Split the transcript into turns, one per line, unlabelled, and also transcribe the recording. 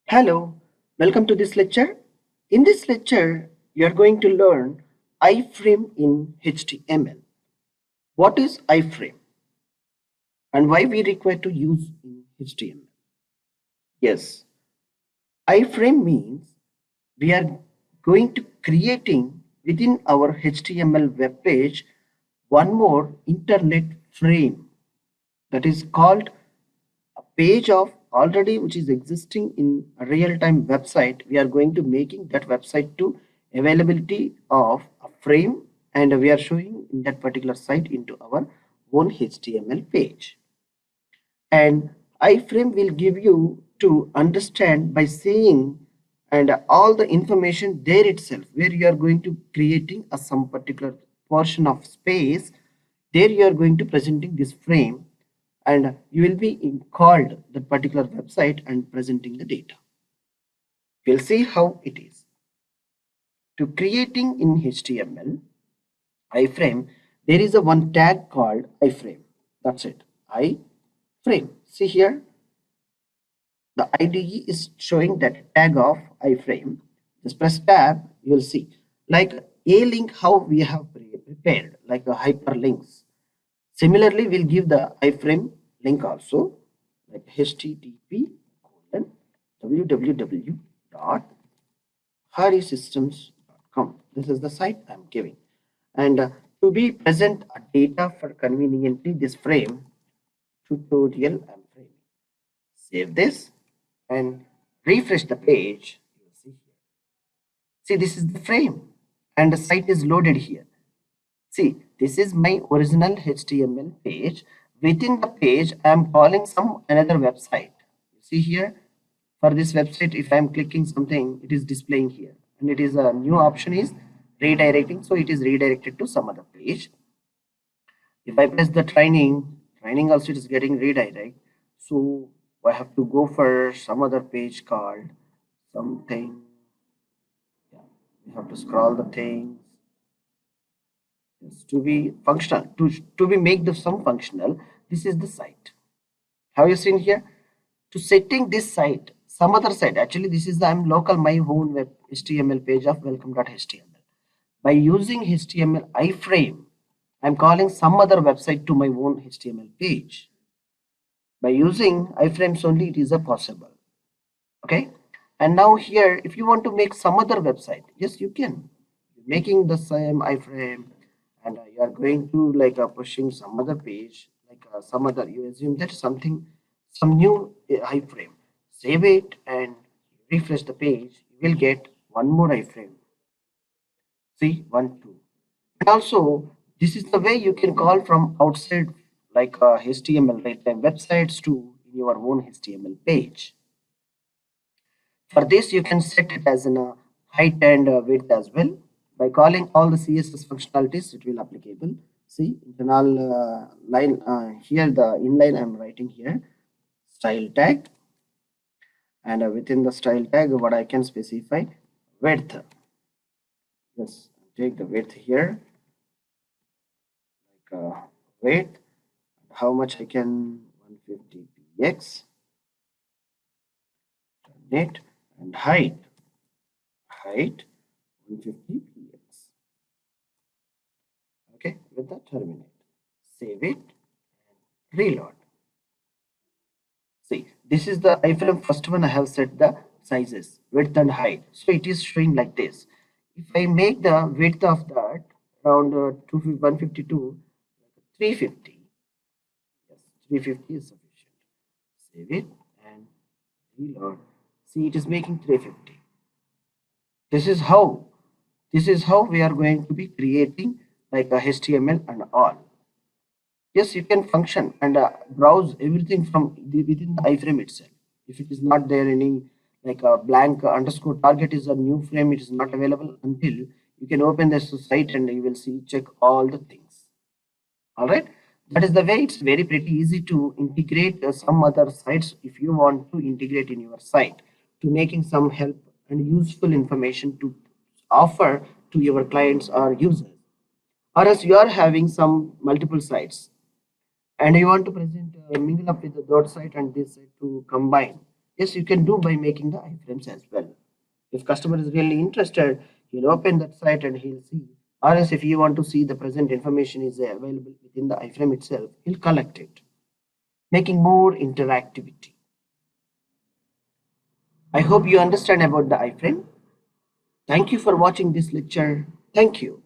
Hello, welcome to this lecture. In this lecture, you are going to learn iFrame in HTML. What is iFrame and why we require to use in HTML? Yes, iFrame means we are going to creating within our HTML web page one more internet frame that is called a page of already which is existing in a real-time website. We are going to making that website to availability of a frame, and we are showing in that particular site into our own HTML page. And iframe will give you to understand by seeing and all the information there itself, where you are going to creating a some particular portion of space. There you are going to presenting this frame, and you will be called that particular website and presenting the data. We'll see how it is. To creating in HTML iframe, there is a one tag called iframe. That's it, iframe. See here, the IDE is showing that tag of iframe. Just press tab, you will see like a link how we have prepared like a hyperlinks. Similarly, we'll give the iframe link also like http://www.harisystems.com. This is the site I'm giving. And to be present a data for conveniently this frame tutorial I'm framing. Save this and refresh the page. You will see here. See, this is the frame and the site is loaded here. See, this is my original HTML page. Within the page, I am calling some another website. You see here, for this website, if I am clicking something, it is displaying here. And it is a new option is redirecting. So it is redirected to some other page. If I press the training also it is getting redirect. So I have to go for some other page called something. Yeah, we have to scroll the things. Yes, to be functional, to be make the some functional, this is the site. Have you seen here? To setting this site, some other site, actually this is the I'm local my own web HTML page of welcome.html. By using HTML iframe, I'm calling some other website to my own HTML page. By using iframes only it is a possible. Okay, and now here if you want to make some other website, yes you can. Making the same iframe, and you are going to like pushing some other page like some other, you assume that something some new iframe, save it and refresh the page, you will get one more iframe. See, 1 2. And also this is the way you can call from outside like HTML real-time websites to your own HTML page. For this you can set it as in a height and width as well. By calling all the CSS functionalities, it will applicable. See, internal line here, the inline I'm writing here, style tag, and within the style tag, what I can specify width. Yes, take the width here, like width. How much I can 150 px, net, and height 150 px. Okay, with that terminate, save it and reload. See, this is the iframe first one. I have set the sizes width and height, so it is showing like this. If I make the width of that around 152 350, yes, 350 is sufficient. Save it and reload. See, it is making 350. This is how we are going to be creating like a HTML and all. Yes, you can function and browse everything from within the iframe itself. If it is not there any like a blank underscore target is a new frame, it is not available until you can open this site and you will see check all the things. All right, that is the way. It's very pretty easy to integrate some other sites if you want to integrate in your site to making some help and useful information to offer to your clients or users, or else you are having some multiple sites and you want to present mingle up with the dot site and this site to combine. Yes, you can do by making the iframes as well. If customer is really interested, he'll open that site and he'll see. Or else if you want to see the present information is available within the iframe itself, he'll collect it, making more interactivity. I hope you understand about the iframe. Thank you for watching this lecture. Thank you.